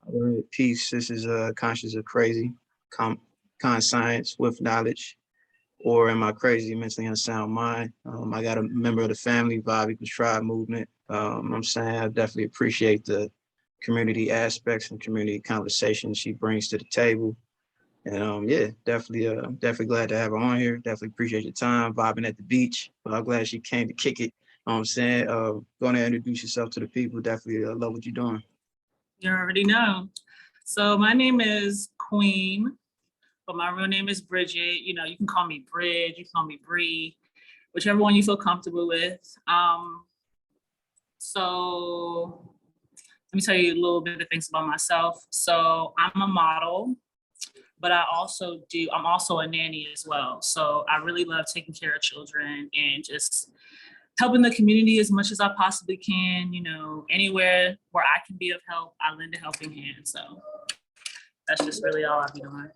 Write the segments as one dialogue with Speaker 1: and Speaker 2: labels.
Speaker 1: All right, peace. This is Conscious of Crazy, com Science with Knowledge, or am I crazy, mentally unsound mind? I got a member of the family, Vibe Equals Tribe movement. I'm saying I definitely appreciate the community aspects and community conversations she brings to the table. And yeah, definitely glad to have her on here. Definitely appreciate your time vibing at the beach. But I'm glad she came to kick it. You know what I'm saying? Going to introduce yourself to the people. Definitely love what you're doing.
Speaker 2: You already know. So my name is Queen, but my real name is Bridget. You know, you can call me Bridge, you can call me Bree, whichever one you feel comfortable with. So let me tell you a little bit of things about myself. So I'm a model, but I'm also a nanny as well. So I really love taking care of children and just helping the community as much as I possibly can. You know, anywhere where I can be of help, I lend a helping hand. So that's just really all I'll be doing.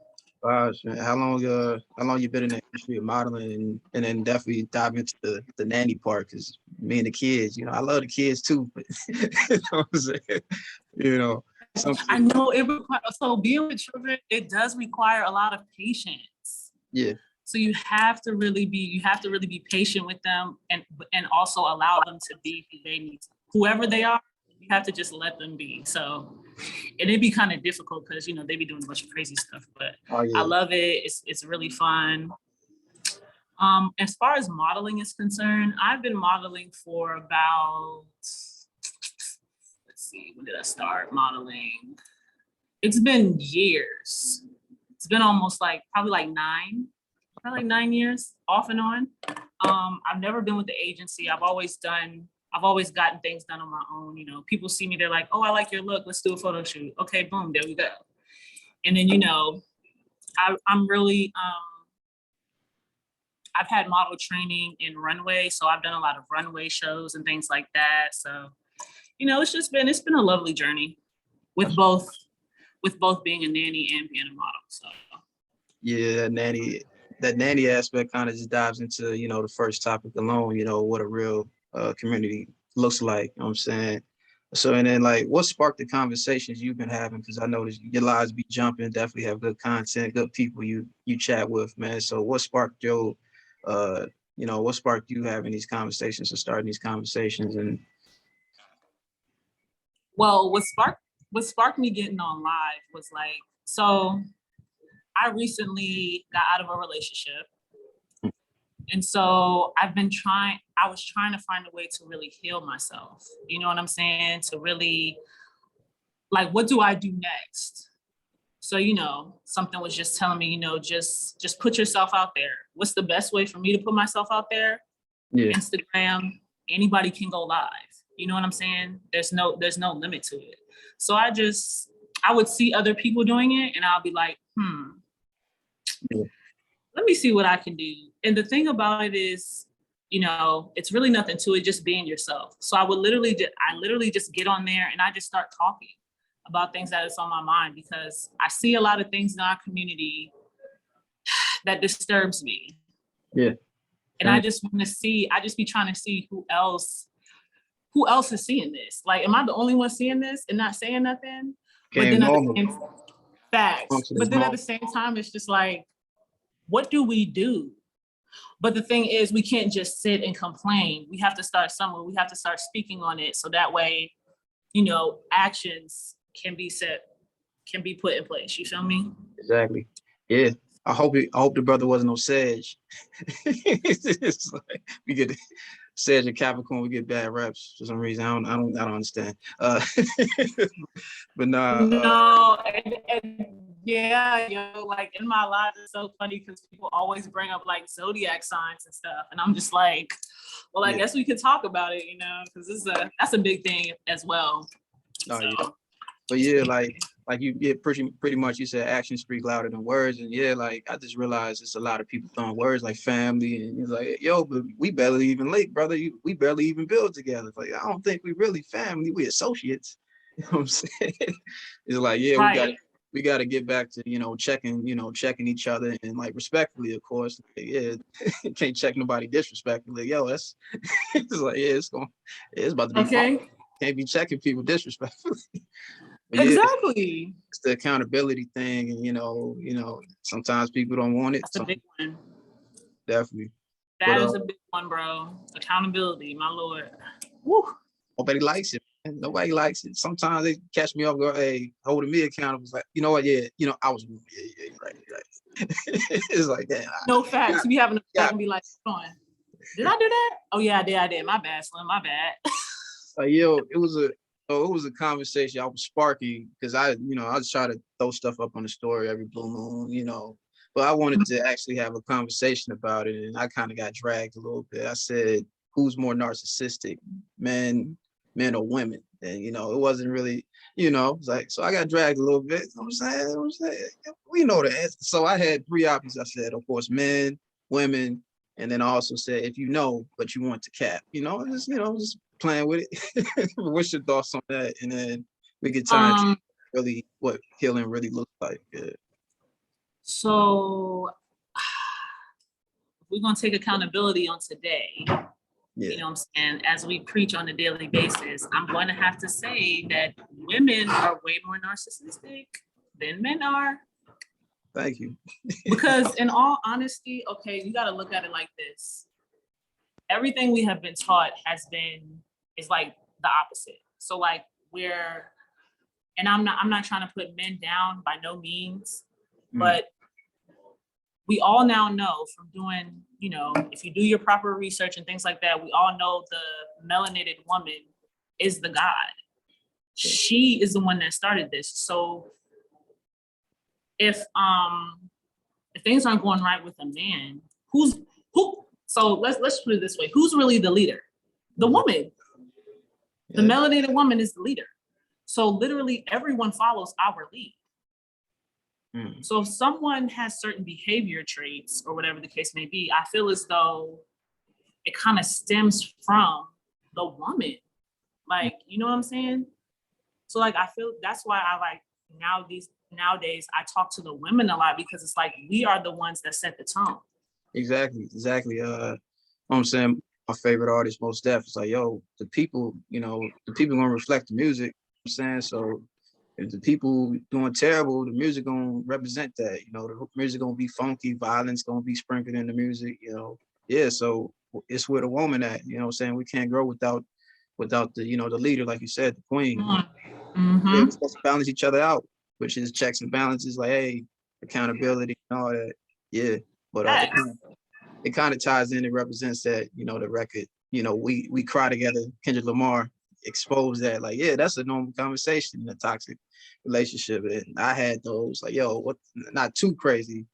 Speaker 1: Gosh, man. How long you been in the industry of modeling, and then definitely dive into the nanny part? Because me and the kids, you know, I love the kids too, but you know what I'm saying? You know,
Speaker 2: I know it requires, so being with children, it does require a lot of patience.
Speaker 1: Yeah.
Speaker 2: So you have to really be patient with them, and also allow them to be who they need to, whoever they are. You have to just let them be. So, and it'd be kind of difficult because, you know, they be doing a bunch of crazy stuff, but I love it. It's really fun. As far as modeling is concerned, I've been modeling for about, let's see, when did I start modeling? It's been years. It's been almost probably like 9 years off and on. I've never been with the agency. I've always gotten things done on my own. You know, people see me, they're like, oh, I like your look. Let's do a photo shoot. Okay, boom, there we go. And then, you know, I'm really, I've had model training in runway. So I've done a lot of runway shows and things like that. So, you know, it's been a lovely journey with both being a nanny and being a model. So
Speaker 1: yeah, that nanny aspect kind of just dives into, you know, the first topic alone, you know, what a real community looks like. You know what I'm saying? So, and then like, what sparked the conversations you've been having? Because I noticed your lives be jumping, definitely have good content, good people you chat with, man. So what sparked your, what sparked you having these conversations or starting these conversations? And
Speaker 2: well, what sparked me getting on live was like, so I recently got out of a relationship. And so I was trying to find a way to really heal myself. You know what I'm saying? To really, like, what do I do next? So, you know, something was just telling me, you know, just put yourself out there. What's the best way for me to put myself out there? Yeah. Instagram, anybody can go live. You know what I'm saying? There's no limit to it. So I would see other people doing it and I'll be like,
Speaker 1: yeah.
Speaker 2: Let me see what I can do. And the thing about it is, you know, it's really nothing to it, just being yourself. So I literally just get on there and I just start talking about things that is on my mind, because I see a lot of things in our community that disturbs me.
Speaker 1: Yeah.
Speaker 2: And I just be trying to see who else is seeing this. Like, am I the only one seeing this and not saying nothing? But then at the same time, it's just like, what do we do? But the thing is, we can't just sit and complain. We have to start somewhere. We have to start speaking on it. So that way, you know, actions can be put in place. You feel me?
Speaker 1: Exactly. Yeah. I hope the brother wasn't no Sage. It's like we get Sage and Capricorn, we get bad reps for some reason. I don't understand. But
Speaker 2: no, and yeah, like in my life, it's so funny because people always bring up like zodiac signs and stuff, and I'm just like, well, I guess we could talk about it, you know, because that's a big thing as well.
Speaker 1: Oh, so. Yeah. But yeah, like you get pretty much, you said actions speak louder than words, and yeah, like I just realized it's a lot of people throwing words like family, and it's like, yo, but we barely even link, brother. We barely even build together. It's like, I don't think we really family. We associates. You know what I'm saying? It's like, yeah, right. we got to get back to, you know, checking each other, and like respectfully, of course. Like, yeah, can't check nobody disrespectfully. Yo, it's like, yeah, it's about to be
Speaker 2: okay.
Speaker 1: fun. Can't be checking people disrespectfully. But yeah,
Speaker 2: Exactly.
Speaker 1: it's the accountability thing, and sometimes people don't want it.
Speaker 2: That's a big one.
Speaker 1: Definitely. But
Speaker 2: That is a big one, bro. Accountability, my lord. Woo.
Speaker 1: nobody likes it. Man. Nobody likes it. Sometimes they catch me off guard, hey, holding me accountable. It's like, you know what? Yeah, I was wrong. Yeah, right, right. It's like that.
Speaker 2: No facts. You be having to back and be like, "Come on, did I do that? Oh yeah, I did. My bad, Slim. My bad."
Speaker 1: It was a conversation I was sparking because I just try to throw stuff up on the story every blue moon, but I wanted to actually have a conversation about it, and I kind of got dragged a little bit. I said, who's more narcissistic, men or women? And it wasn't really, it's like, so I got dragged a little bit. I'm saying, we know the answer. So I had three options. I said, of course, men, women, and then I also said, if you know, but you want to cap, just playing with it. What's your thoughts on that? And then we could turn really what healing really looks like. Yeah.
Speaker 2: So we're gonna take accountability on today.
Speaker 1: Yeah.
Speaker 2: You know what I'm saying? As we preach on a daily basis, I'm going to have to say that women are way more narcissistic than men are.
Speaker 1: Thank you.
Speaker 2: Because in all honesty, okay, you got to look at it like this. Everything we have been taught is like the opposite. So like and I'm not trying to put men down by no means, but we all now know from doing, if you do your proper research and things like that, we all know the melanated woman is the god. She is the one that started this. So if things aren't going right with a man, who? So let's put it this way: who's really the leader? The woman. The melanated woman is the leader. So literally everyone follows our lead. So if someone has certain behavior traits or whatever the case may be, I feel as though it kind of stems from the woman. Like, you know what I'm saying? So like, I feel that's why I like nowadays I talk to the women a lot, because it's like, we are the ones that set the tone.
Speaker 1: Exactly. I'm saying my favorite artist, Most Def, is like, yo, the people gonna reflect the music. I'm saying, so if the people doing terrible, the music gonna represent that. The music gonna be funky, violence gonna be sprinkled in the music. Yeah. So it's where the woman at. What I'm saying, we can't grow without the the leader, like you said, the queen.
Speaker 2: Mm-hmm.
Speaker 1: Yeah, we're supposed to balance each other out, which is checks and balances. Like, hey, accountability and all that. Yeah, but it kind of ties in. It represents that the record. We cry together. Kendrick Lamar exposed that. Like, yeah, that's a normal conversation in a toxic relationship. And I had those like, yo, what? Not too crazy.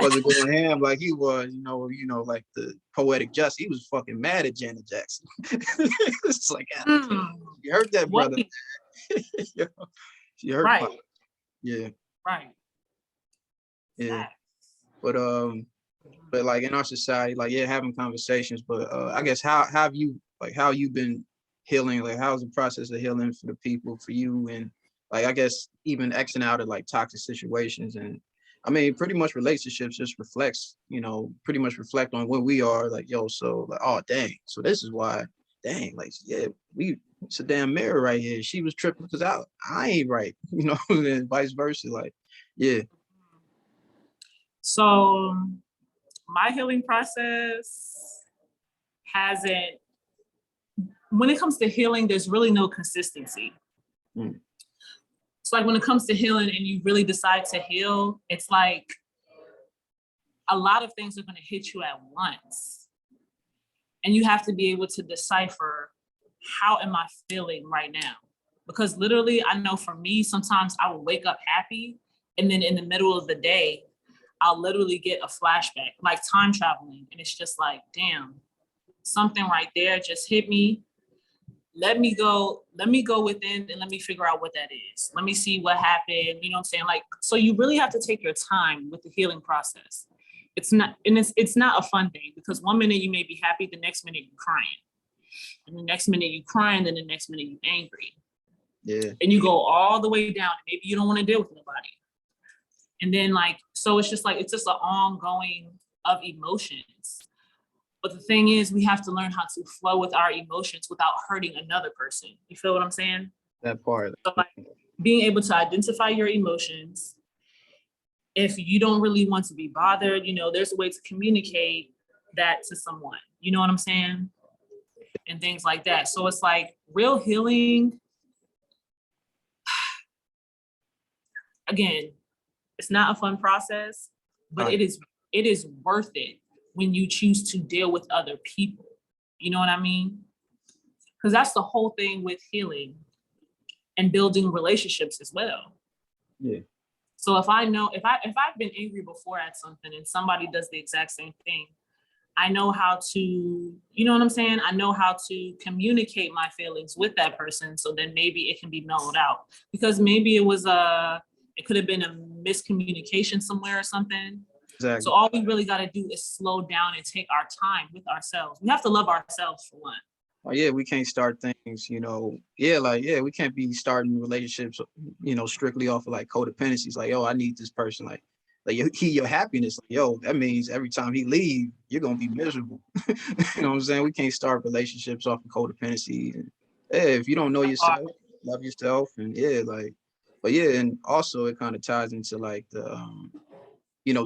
Speaker 1: Wasn't going ham like he was. Like the poetic justice. He was fucking mad at Janet Jackson. It's like, you heard that, brother. She hurt.
Speaker 2: Right.
Speaker 1: Yeah.
Speaker 2: Right.
Speaker 1: Yeah. But like in our society, like, yeah, having conversations, but I guess how have you been healing? Like, how's the process of healing for the people, for you, and like, I guess even Xing out of like toxic situations, and I mean, pretty much relationships just pretty much reflect on what we are, like, yo, so like, oh dang, so this is why, dang, like, yeah, it's a damn mirror right here. She was tripping because I ain't right, and vice versa, like, yeah.
Speaker 2: So my healing process when it comes to healing, there's really no consistency. It's like when it comes to healing and you really decide to heal, it's like a lot of things are going to hit you at once. And you have to be able to decipher, how am I feeling right now? Because literally, I know for me, sometimes I will wake up happy, and then in the middle of the day, I'll literally get a flashback, like time traveling. And it's just like, damn, something right there just hit me. Let me go within and let me figure out what that is. Let me see what happened. You know what I'm saying? Like, so you really have to take your time with the healing process. It's not a fun thing, because one minute you may be happy, the next minute you're crying. And the next minute you're crying, then the next minute you're angry.
Speaker 1: Yeah.
Speaker 2: And you go all the way down. Maybe you don't want to deal with nobody. And then so it's just an ongoing of emotions. But the thing is, we have to learn how to flow with our emotions without hurting another person. You feel what I'm saying?
Speaker 1: That part.
Speaker 2: So like being able to identify your emotions. If you don't really want to be bothered, there's a way to communicate that to someone. You know what I'm saying? And things like that. So it's like real healing. Again, it's not a fun process, but it is worth it when you choose to deal with other people. You know what I mean? Because that's the whole thing with healing and building relationships as well.
Speaker 1: Yeah.
Speaker 2: So if I've been angry before at something and somebody does the exact same thing, I know how to, you know what I'm saying? I know how to communicate my feelings with that person. So then maybe it can be mellowed out, because maybe it could have been a miscommunication somewhere or something.
Speaker 1: Exactly.
Speaker 2: So all we really got to do is slow down and take our time with ourselves. We have to love ourselves for one.
Speaker 1: Oh yeah, we can't start things, we can't be starting relationships, strictly off of like codependencies. Like, yo, I need this person. Like your happiness. Like, yo, that means every time he leave, you're gonna be miserable. You know what I'm saying? We can't start relationships off of codependency. And, yeah, if you don't know yourself, love yourself, and but yeah, and also it kind of ties into like the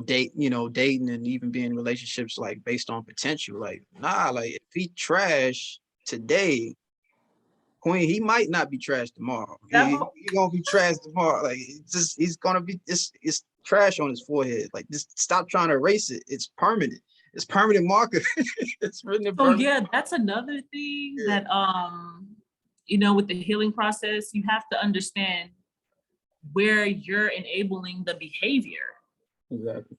Speaker 1: dating and even being in relationships like based on potential. Like, nah, like if he trash today, Queen, he might not be trash tomorrow. He gonna be trash tomorrow. Like he's gonna be it's trash on his forehead. Like just stop trying to erase it. It's permanent. It's permanent marker. It's written in permanent.
Speaker 2: Yeah, that's another thing that with the healing process, you have to understand where you're enabling the behavior.
Speaker 1: Exactly.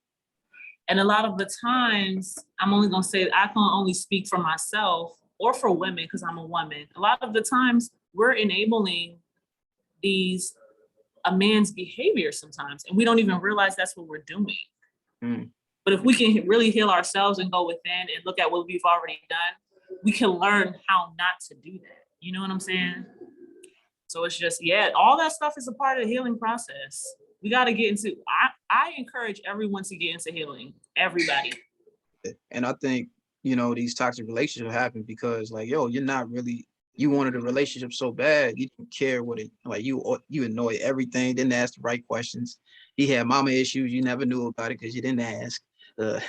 Speaker 2: And a lot of the times, I'm only gonna say I can only speak for myself or for women because I'm a woman. A lot of the times we're enabling a man's behavior sometimes, and we don't even realize that's what we're doing. But if we can really heal ourselves and go within and look at what we've already done, we can learn how not to do that. You know what I'm saying? So it's just, all that stuff is a part of the healing process. We got to get into, I encourage everyone to get into healing, everybody.
Speaker 1: And I think, these toxic relationships happen because like, yo, you wanted a relationship so bad, you didn't care what it, like you annoyed everything, didn't ask the right questions. He had mama issues, you never knew about it because you didn't ask. You know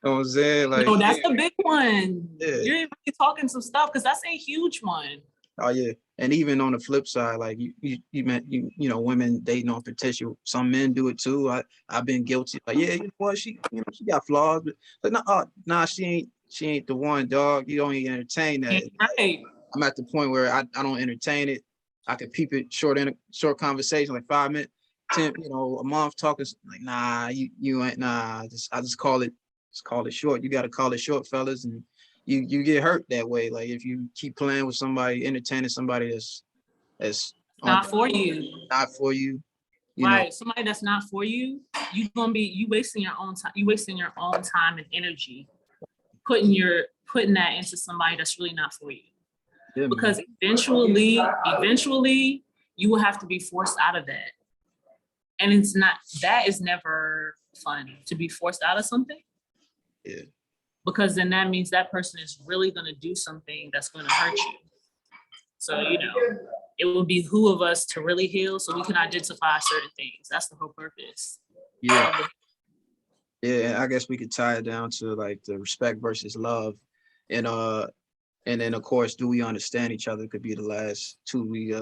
Speaker 1: what I'm saying? Like,
Speaker 2: no, that's the big one.
Speaker 1: Yeah.
Speaker 2: You're really talking some stuff because that's a huge one.
Speaker 1: Oh yeah, and even on the flip side, like you meant women dating on potential. Some men do it too. I've been guilty. Like, yeah, what, she got flaws, but nah, she ain't the one, dog. You don't even entertain that.
Speaker 2: Right.
Speaker 1: I'm at the point where I don't entertain it. I could peep it short conversation, like 5 minutes, 10, a month talking. Like, nah, you ain't, nah. I just call it short. You got to call it short, fellas, and you get hurt that way. Like if you keep playing with somebody, entertaining somebody that's
Speaker 2: not for you.
Speaker 1: Not for you.
Speaker 2: Right. Somebody that's not for you, you wasting your own time. You wasting your own time and energy, putting that into somebody that's really not for you. Yeah, because eventually you will have to be forced out of that. And that is never fun to be forced out of something.
Speaker 1: Yeah.
Speaker 2: Because then that means that person is really going to do something that's going to hurt you. So, it will behoove us to really heal so we can identify certain things. That's the whole purpose.
Speaker 1: Yeah. Yeah, I guess we could tie it down to like the respect versus love. And then of course, do we understand each other could be the last two we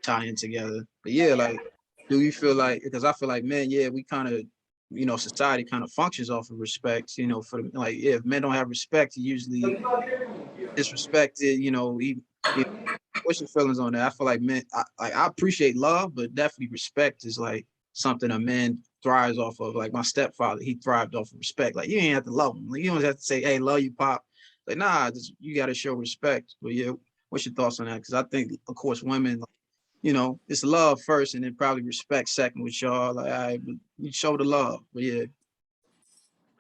Speaker 1: tie in together. But yeah, like, do you feel like, because I feel like, man, yeah, we kind of, society kind of functions off of respect, for the, like, if men don't have respect, you usually disrespected, what's your feelings on that? I feel like men, I appreciate love, but definitely respect is like something a man thrives off of. Like my stepfather, he thrived off of respect. Like you ain't have to love him. Like, you don't have to say, hey, love you, pop. Like, nah, you got to show respect. But yeah, what's your thoughts on that? Because I think, of course, women, it's love first and then probably respect second with y'all. Like, all right, but you show the love. But yeah.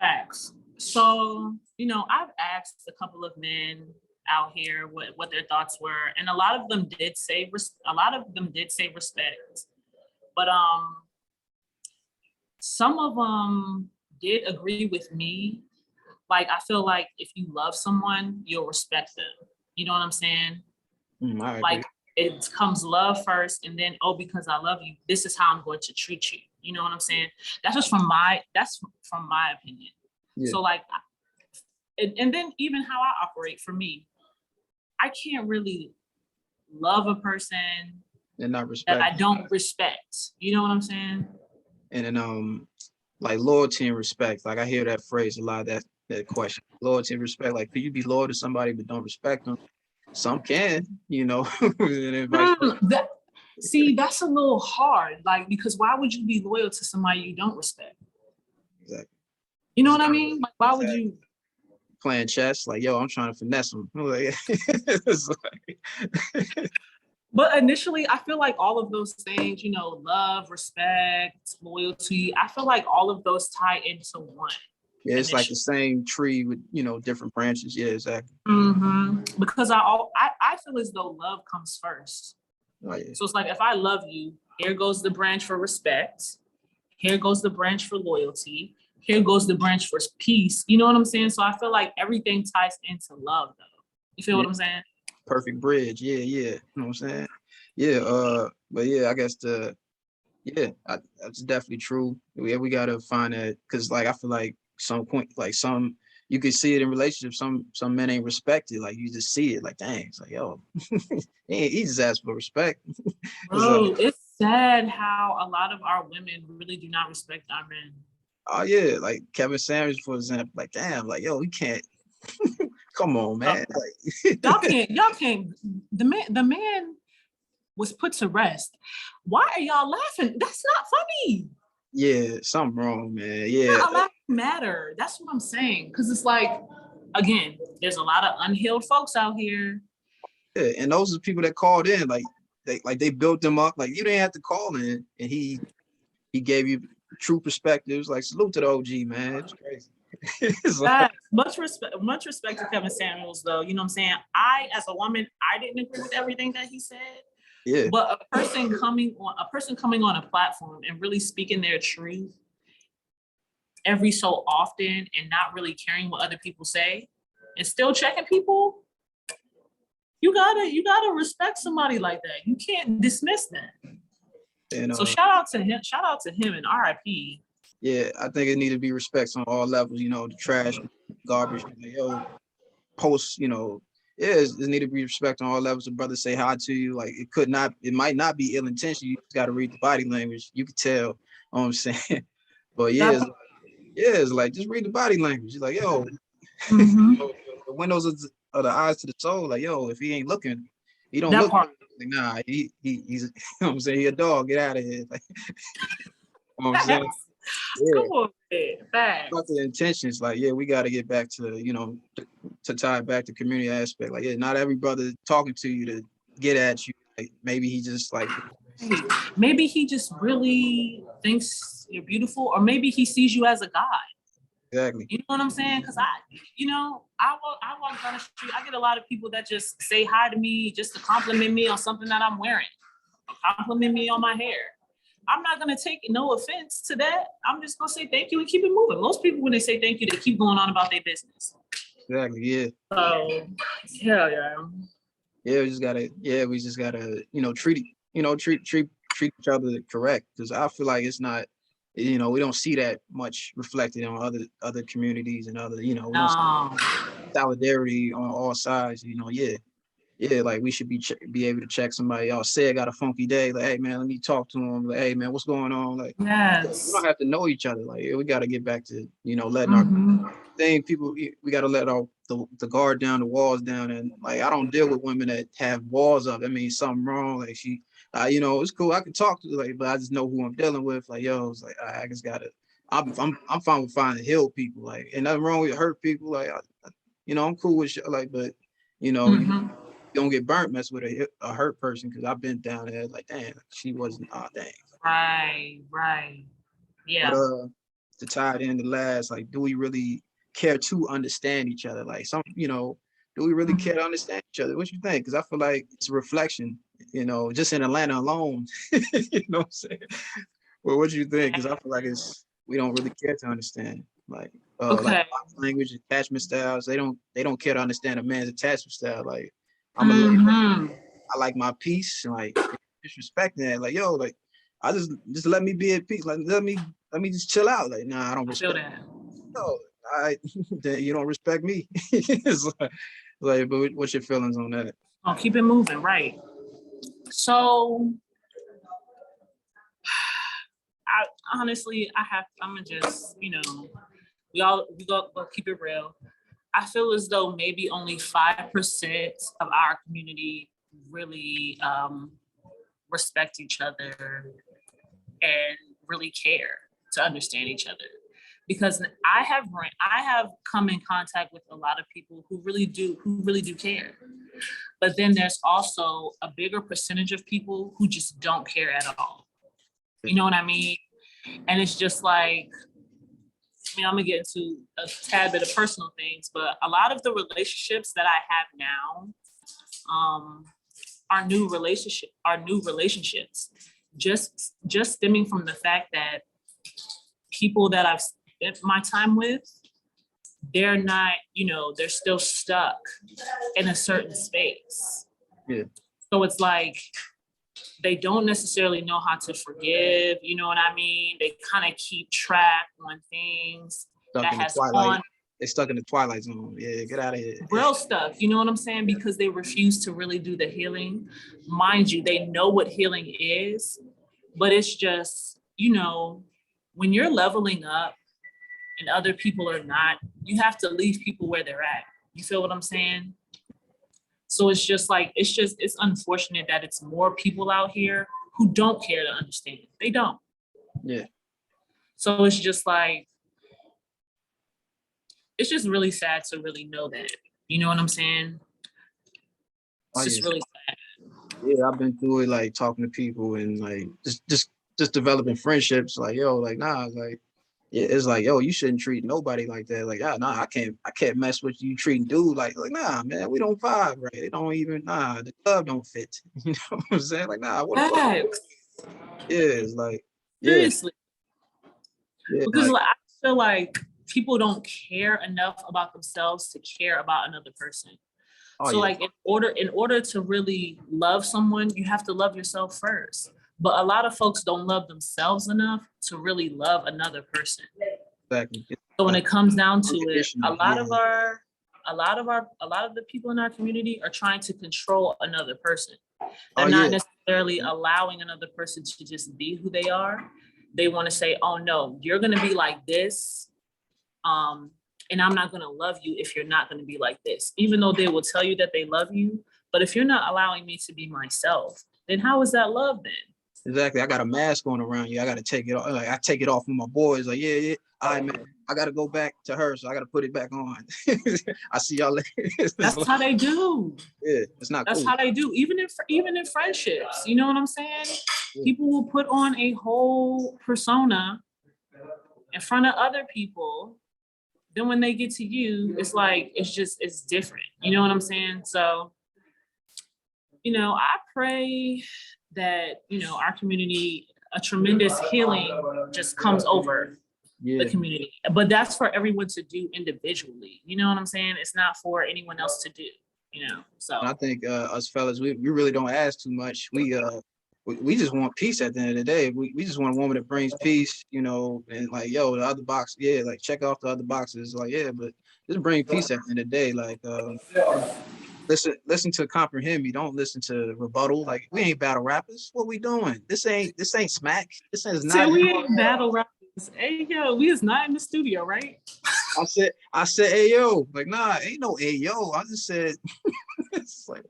Speaker 2: Facts. So, I've asked a couple of men out here what their thoughts were, and a lot of them did say respect, but some of them did agree with me. Like, I feel like if you love someone, you'll respect them. You know what I'm saying?
Speaker 1: I agree.
Speaker 2: Like, it comes love first, and then, oh, because I love you, this is how I'm going to treat you. You know what I'm saying? That's from my opinion.
Speaker 1: Yeah.
Speaker 2: So like, and then even how I operate, for me, I can't really love a person
Speaker 1: And not
Speaker 2: that
Speaker 1: respect.
Speaker 2: I don't respect. You know what I'm saying?
Speaker 1: And then like loyalty and respect. Like I hear that phrase a lot, that question. Loyalty and respect. Like, could you be loyal to somebody but don't respect them? Some can, you know, and then vice versa.
Speaker 2: See, that's a little hard. Like, because why would you be loyal to somebody you don't respect?
Speaker 1: Exactly.
Speaker 2: You know what I mean? Like, why would you?
Speaker 1: Playing chess, like, yo, I'm trying to finesse him. Like, it's like,
Speaker 2: But initially, I feel like all of those things, you know, love, respect, loyalty, I feel like all of those tie into one.
Speaker 1: yeah, it's like the same tree with, you know, different branches. Yeah, exactly.
Speaker 2: Because I feel as though love comes first.
Speaker 1: Oh, yeah.
Speaker 2: So it's like, if I love you, here goes the branch for respect. Here goes the branch for loyalty. Here goes the branch for peace. You know what I'm saying? So I feel like everything ties into love, though. You feel what I'm saying?
Speaker 1: Perfect bridge. Yeah, yeah. You know what I'm saying? Yeah. But yeah, I guess that's definitely true. Yeah, we gotta find that, because like I feel like some point, like you can see it in relationships. Some men ain't respected. Like you just see it. Like, dang, it's like, yo, he just asked for respect.
Speaker 2: Bro, it's sad how a lot of our women really do not respect our men.
Speaker 1: Oh yeah, like Kevin Samuels, for example. Like, damn, like, yo, we can't. Come on, man. Like,
Speaker 2: y'all can't. The man was put to rest. Why are y'all laughing? That's not funny.
Speaker 1: Yeah, something wrong, man. Yeah.
Speaker 2: Not a lot matter. That's what I'm saying. Because it's like, again, there's a lot of unhealed folks out here.
Speaker 1: Yeah, and those are people that called in. Like they built them up. Like, you didn't have to call in, and he gave you true perspectives. Like, salute to the OG, man. It's crazy. It's like,
Speaker 2: much respect to Kevin Samuels, though. You know what I'm saying? I, as a woman, I didn't agree with everything that he said.
Speaker 1: yeah.
Speaker 2: But a person coming on a platform and really speaking their truth every so often and not really caring what other people say and still checking people, you gotta respect somebody like that. You can't dismiss that. And so shout out to him and RIP.
Speaker 1: Yeah, I think it need to be respect on all levels, you know, the trash, garbage, like, yo, post, you know, it need to be respect on all levels. The brother say hi to you, like it might not be ill intention. You just got to read the body language. You can tell, you know what I'm saying? But yeah, it's like, just read the body language. You're like, yo, the windows of the eyes to the soul. Like, yo, if he ain't looking, he don't look. Like, nah, he's, you know what I'm saying? He a dog. Get out of here. Like, you know what I'm saying? Yeah.
Speaker 2: Come on, man.
Speaker 1: About the intentions, like, yeah, we got to get back to, you know, to tie it back to community aspect. Like, yeah, not every brother talking to you to get at you. Like, maybe he just like,
Speaker 2: maybe he just really thinks you're beautiful, or maybe he sees you as a god.
Speaker 1: Exactly.
Speaker 2: You know what I'm saying? Because I walk down the street, I get a lot of people that just say hi to me just to compliment me on something that I'm wearing, compliment me on my hair. I'm not going to take no offense to that. I'm just going to say thank you and keep it moving. Most people, when they say thank you, they keep going on about their business.
Speaker 1: Exactly. Yeah.
Speaker 2: So, yeah.
Speaker 1: Yeah, we just gotta, you know, treat each other correct. Because I feel like it's not, you know, we don't see that much reflected on other communities and other, you know, we don't see solidarity on all sides. You know, yeah, like we should be able to check somebody. Y'all say I got a funky day. Like, hey man, let me talk to him. Like, hey man, what's going on? Like,
Speaker 2: yes,
Speaker 1: we don't have to know each other. Like, we got to get back to, you know, letting our thing. People, we got to let the guard down, the walls down. And like, I don't deal with women that have walls up. I mean, something wrong. Like, she, you know, it's cool. I can talk to her, like, but I just know who I'm dealing with. Like, yo, it's like, I just gotta. I'm fine with finding heal people. Like, and nothing wrong with hurt people. Like, you know, I'm cool with shit. Like, but you know. You don't get burnt mess with a hurt person, because I've been down there like, damn, she wasn't, dang.
Speaker 2: Right. Yeah.
Speaker 1: But to tie it in the last, like, do we really care to understand each other? Like, you know, do we really care to understand each other? What you think? Because I feel like it's a reflection, you know, just in Atlanta alone. You know what I'm saying? Well, what do you think? Because I feel like we don't really care to understand. Like, like language, attachment styles. They don't care to understand a man's attachment style. Like, I'm a lady. I like my peace, and like disrespecting that. Like, yo, like I just let me be at peace. Like let me just chill out. Like, nah, I don't
Speaker 2: I feel
Speaker 1: respect.
Speaker 2: that.
Speaker 1: No, I then you don't respect me. It's like, but what's your feelings on that?
Speaker 2: Oh, keep it moving, right? So, I honestly, I'm gonna just, we go keep it real. I feel as though maybe only 5% of our community really respect each other and really care to understand each other. Because I have come in contact with a lot of people who really do care. But then there's also a bigger percentage of people who just don't care at all. You know what I mean? And it's just like, I'm gonna get into a tad bit of personal things, but a lot of the relationships that I have now are new relationships. Just stemming from the fact that people that I've spent my time with, they're not, they're still stuck in a certain space.
Speaker 1: Yeah,
Speaker 2: So it's like they don't necessarily know how to forgive, you know what I mean? They kind of keep track on things
Speaker 1: stuck
Speaker 2: that
Speaker 1: in the
Speaker 2: has
Speaker 1: twilight.
Speaker 2: gone
Speaker 1: They stuck in the twilight zone. Yeah, get out of here.
Speaker 2: real stuff, you know what I'm saying? Because they refuse to really do the healing. Mind you, they know what healing is, but it's just, when you're leveling up and other people are not, you have to leave people where they're at. You feel what I'm saying? So it's just like, it's unfortunate that it's more people out here who don't care to understand. They don't.
Speaker 1: Yeah.
Speaker 2: So it's just like, it's just really sad to really know that. You know what I'm saying?
Speaker 1: Oh
Speaker 2: It's
Speaker 1: yeah.
Speaker 2: just really sad.
Speaker 1: Yeah, I've been through it, like talking to people and like just developing friendships. Like, yo, like nah, like yeah, it's like, yo, you shouldn't treat nobody like that. Like, nah, I can't mess with you treating dude like nah, man, we don't vibe right. It don't even the club don't fit. You know what I'm saying? Like, nah, what the fuck?
Speaker 2: Facts.
Speaker 1: Yeah, it's like, yeah,
Speaker 2: Seriously.
Speaker 1: yeah,
Speaker 2: Because
Speaker 1: like,
Speaker 2: like, I feel like people don't care enough about themselves to care about another person.
Speaker 1: oh
Speaker 2: So
Speaker 1: yeah,
Speaker 2: like in order to really love someone, you have to love yourself first. But a lot of folks don't love themselves enough to really love another person.
Speaker 1: exactly. It's
Speaker 2: So when
Speaker 1: like
Speaker 2: it comes down to it,
Speaker 1: unconditional. Yeah.
Speaker 2: a lot of the people in our community are trying to control another person.
Speaker 1: Oh
Speaker 2: They're not
Speaker 1: yeah,
Speaker 2: necessarily allowing another person to just be who they are. They want to say, oh no, you're gonna be like this. And I'm not gonna love you if you're not gonna be like this. Even though they will tell you that they love you, but if you're not allowing me to be myself, then how is that love then?
Speaker 1: exactly. I got a mask on around you. I got to take it off. Like I take it off with my boys. Like yeah. All right, man. I got to go back to her, so I got to put it back on. I see y'all later.
Speaker 2: That's how they do.
Speaker 1: Yeah, it's not
Speaker 2: That's
Speaker 1: cool.
Speaker 2: how they do. Even in friendships, you know what I'm saying?
Speaker 1: Yeah.
Speaker 2: People will put on a whole persona in front of other people. Then when they get to you, it's like it's different. You know what I'm saying? So, I pray that, our community, a tremendous healing just comes over the
Speaker 1: Yeah.
Speaker 2: community. But that's for everyone to do individually. You know what I'm saying? It's not for anyone else to do, so.
Speaker 1: And I think us fellas, we really don't ask too much. We just want peace at the end of the day. We just want a woman that brings peace, and like, yo, the other box, yeah, like check off the other boxes. Like, yeah, but just bring peace at the end of the day. Like, listen to comprehend me. Don't listen to rebuttal. Like, we ain't battle rappers. What we doing? This ain't smack. This is
Speaker 2: Say
Speaker 1: not.
Speaker 2: we ain't battle rappers. Hey yo, we is not in the studio, right?
Speaker 1: I said, hey yo, like nah, ain't no hey yo. I just said, it's like,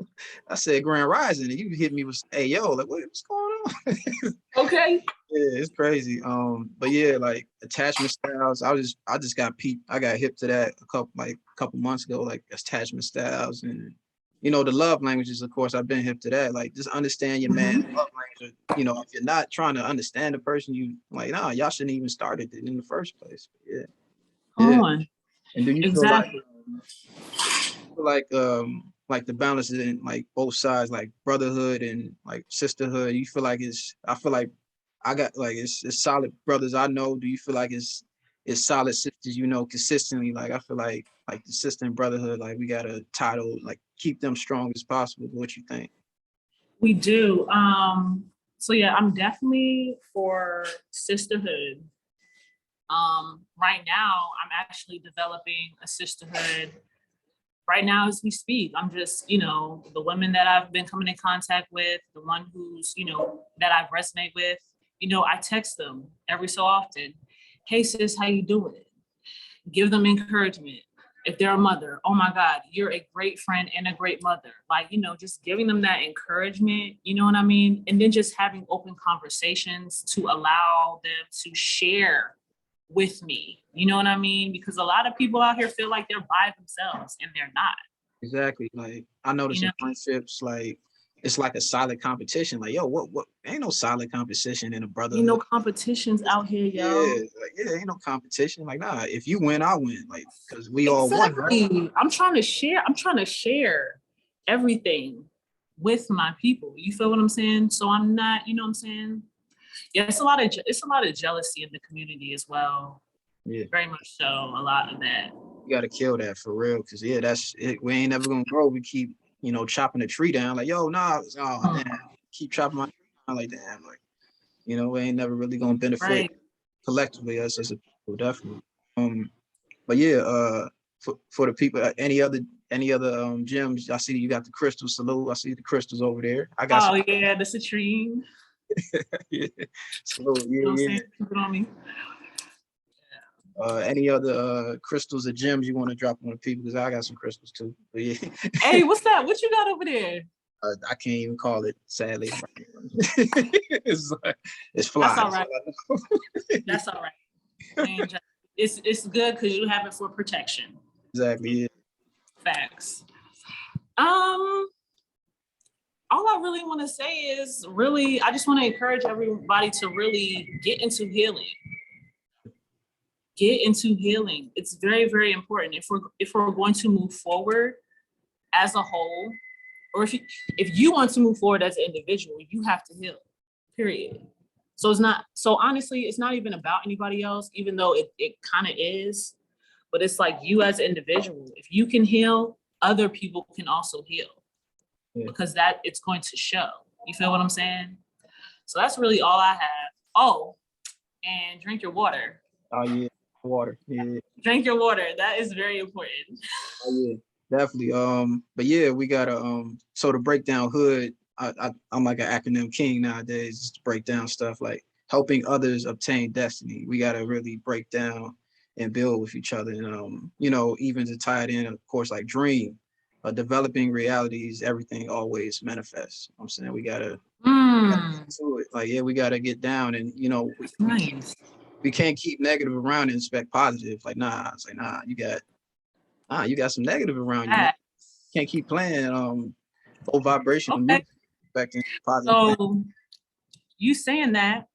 Speaker 1: I said Grand Rising, and you hit me with hey yo, like what's going on?
Speaker 2: Okay.
Speaker 1: Yeah, it's crazy. But yeah, like attachment styles. I just got peeped. I got hip to that a couple months ago, like attachment styles and the love languages. Of course, I've been hip to that. Like just understand your man love language. If you're not trying to understand the person, you like nah, y'all shouldn't even started it in the first place. Yeah,
Speaker 2: Come
Speaker 1: yeah.
Speaker 2: on.
Speaker 1: And do you feel
Speaker 2: Exactly.
Speaker 1: like the balance in like both sides, like brotherhood and like sisterhood? You feel like I feel like I got like it's solid brothers I know. Do you feel like it's solid sisters, consistently? Like I feel like the sister and brotherhood, like we gotta title like keep them strong as possible. What you think?
Speaker 2: We do. So yeah, I'm definitely for sisterhood. Right now, I'm actually developing a sisterhood right now as we speak. I'm just, the women that I've been coming in contact with, the one who's, that I've resonate with, I text them every so often. Hey sis, how you doing? Give them encouragement. If they're a mother, oh my God, you're a great friend and a great mother. Like, just giving them that encouragement, you know what I mean? And then just having open conversations to allow them to share with me. You know what I mean? Because a lot of people out here feel like they're by themselves and they're not.
Speaker 1: Exactly. Like I notice
Speaker 2: You know,
Speaker 1: in friendships, like it's like a solid competition. Like, yo, what ain't no solid competition in a brotherhood.
Speaker 2: competitions out here,
Speaker 1: Yeah,
Speaker 2: yo.
Speaker 1: like yeah, ain't no competition. Like, nah, if you win, I win. Like, cause we all won, right?
Speaker 2: Exactly. I'm trying to share everything with my people. You feel what I'm saying? So I'm not, you know what I'm saying? Yeah, it's a lot of jealousy in the community as well.
Speaker 1: Yeah.
Speaker 2: Very much so, a lot of that.
Speaker 1: You gotta kill that for real. Cause yeah, that's it. We ain't never gonna grow. We keep, chopping the tree down. Like, yo, nah, oh damn, keep chopping my tree down like damn. Like, we ain't never really gonna benefit
Speaker 2: Right.
Speaker 1: collectively us as a people, definitely. But yeah, for the people, any other gyms, I see you got the crystal salute. I see the crystals over there. I got some.
Speaker 2: Oh yeah, the citrine.
Speaker 1: Yeah. Salute,
Speaker 2: You know what I'm
Speaker 1: yeah,
Speaker 2: saying? Keep it on me.
Speaker 1: yeah. Any other crystals or gems you want to drop on the people? Because I got some crystals too. But yeah,
Speaker 2: Hey, what's that? What you got over there?
Speaker 1: I can't even call it. Sadly, it's
Speaker 2: That's
Speaker 1: fly.
Speaker 2: all right. That's all right. It's good because you have it for protection.
Speaker 1: Exactly. Yeah.
Speaker 2: Facts. Um, all I really want to say is really, I just want to encourage everybody to really get into healing. Get into healing. It's very, very important. If we're going to move forward as a whole, or if you want to move forward as an individual, you have to heal. Period. So honestly, it's not even about anybody else, even though it kind of is, but it's like you as an individual, if you can heal, other people can also heal.
Speaker 1: Yeah.
Speaker 2: Because that it's going to show. You feel what I'm saying? So that's really all I have. Oh, and drink your water.
Speaker 1: Oh yeah, water. Yeah.
Speaker 2: Drink your water. That is very important.
Speaker 1: Oh yeah, definitely. But yeah, we gotta so to break down hood, I'm like an acronym king nowadays, just to break down stuff like helping others obtain destiny. We gotta really break down and build with each other. And even to tie it in, of course, like dream, developing realities, everything always manifests. I'm saying we gotta get to it. Like, yeah, we gotta get down and
Speaker 2: Nice.
Speaker 1: we can't keep negative around and expect positive. Like, nah, it's like, nah, you got some negative around you, man. Can't keep playing low vibrational
Speaker 2: Okay.
Speaker 1: music, expecting positive things.
Speaker 2: So you saying that,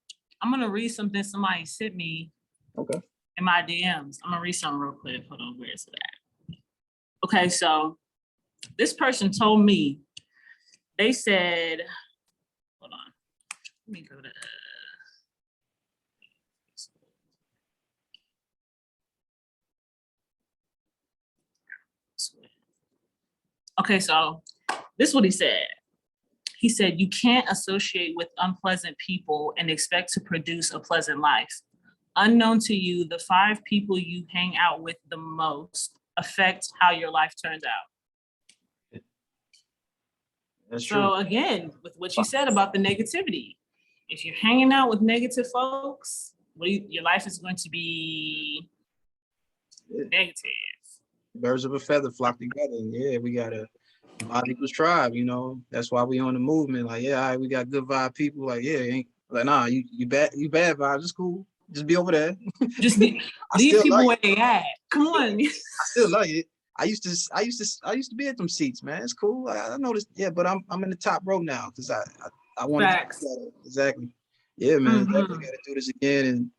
Speaker 2: I'm gonna read something somebody sent me
Speaker 1: Okay.
Speaker 2: in my DMs. I'm gonna read something real quick. Hold on, where is it at? Okay, so this person told me, they said, hold on, let me go to okay, so this is what he said. He said, you can't associate with unpleasant people and expect to produce a pleasant life. Unknown to you, the 5 people you hang out with the most affect how your life turns out.
Speaker 1: That's true.
Speaker 2: So again, with what you said about the negativity, if you're hanging out with negative folks, your life is going to be negative.
Speaker 1: Birds of a feather flock together. And yeah, we got a vibe equals tribe, That's why we on the movement. Like, yeah, all right, we got good vibe people. Like, yeah, ain't like, nah, you bad vibes. It's cool. Just be over there.
Speaker 2: Just leave people where they at. Come on.
Speaker 1: I still love it. I used to be at them seats, man. It's cool. I noticed, yeah, but I'm in the top row now because I want to exactly. Yeah, man, definitely got to do this again and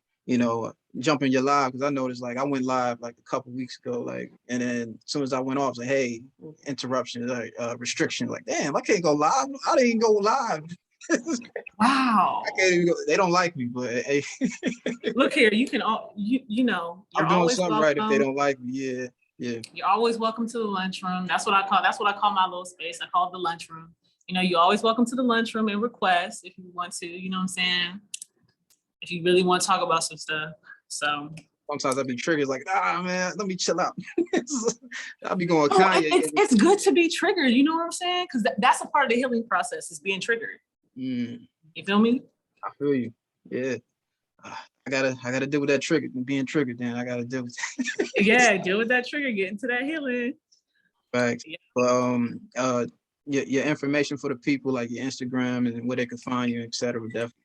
Speaker 1: jump in your live because I noticed like I went live like a couple weeks ago, like, and then as soon as I went off, like, hey, interruption, like restriction, like, damn, I can't go live. I didn't go live.
Speaker 2: Wow.
Speaker 1: I can't even go. They don't like me, but hey.
Speaker 2: Look here, you can
Speaker 1: I'm doing something right if they don't like me. Yeah. Yeah.
Speaker 2: You're always welcome to the lunchroom. That's what I call my little space. I call it the lunchroom. You know, you're always welcome to the lunchroom and request if you want to, you know what I'm saying? If you really want to talk about some stuff. So
Speaker 1: Sometimes I've been triggered, like, man, let me chill out. I'll be going
Speaker 2: oh,
Speaker 1: Kanye.
Speaker 2: it's good to be triggered, you know what I'm saying? Because that's a part of the healing process, is being triggered. You feel me?
Speaker 1: I feel you. Yeah. I gotta deal with that trigger, being triggered. Then I gotta deal with that.
Speaker 2: Yeah, deal with that trigger, get into that healing.
Speaker 1: Facts.
Speaker 2: Yeah.
Speaker 1: But your information for the people, like your Instagram and where they can find you, etc. Definitely.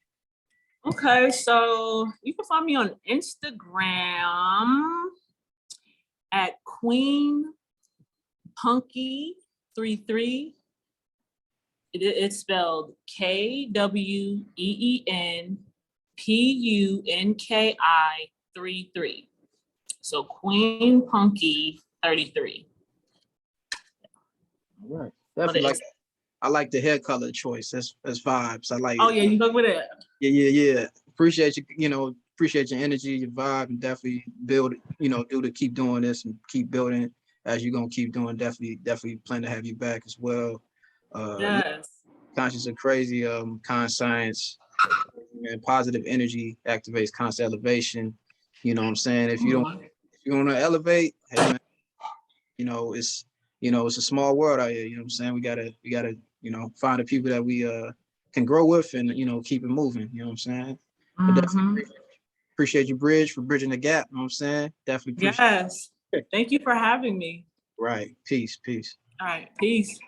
Speaker 2: Okay, so you can find me on Instagram at Queen Punky 33. It's spelled KWEENPUNKI 33. So Queen Punky 33.
Speaker 1: All right. Definitely I like the hair color choice. That's vibes. I like
Speaker 2: Oh
Speaker 1: it.
Speaker 2: yeah, you fuck with it.
Speaker 1: Yeah. Appreciate you, appreciate your energy, your vibe, and definitely build, keep doing this and keep building as you're gonna keep doing. Definitely plan to have you back as well.
Speaker 2: Yes.
Speaker 1: Conscious and crazy, con science, and positive energy activates constant elevation. You know what I'm saying? If you want to elevate, hey man, it's a small world out here. You know what I'm saying? We gotta find the people that we can grow with and keep it moving. You know what I'm saying? But definitely appreciate you, Bridge, for bridging the gap. You know what I'm saying? Definitely appreciate
Speaker 2: Yes. Thank you for having me.
Speaker 1: it. Right. Peace.
Speaker 2: All right. Peace.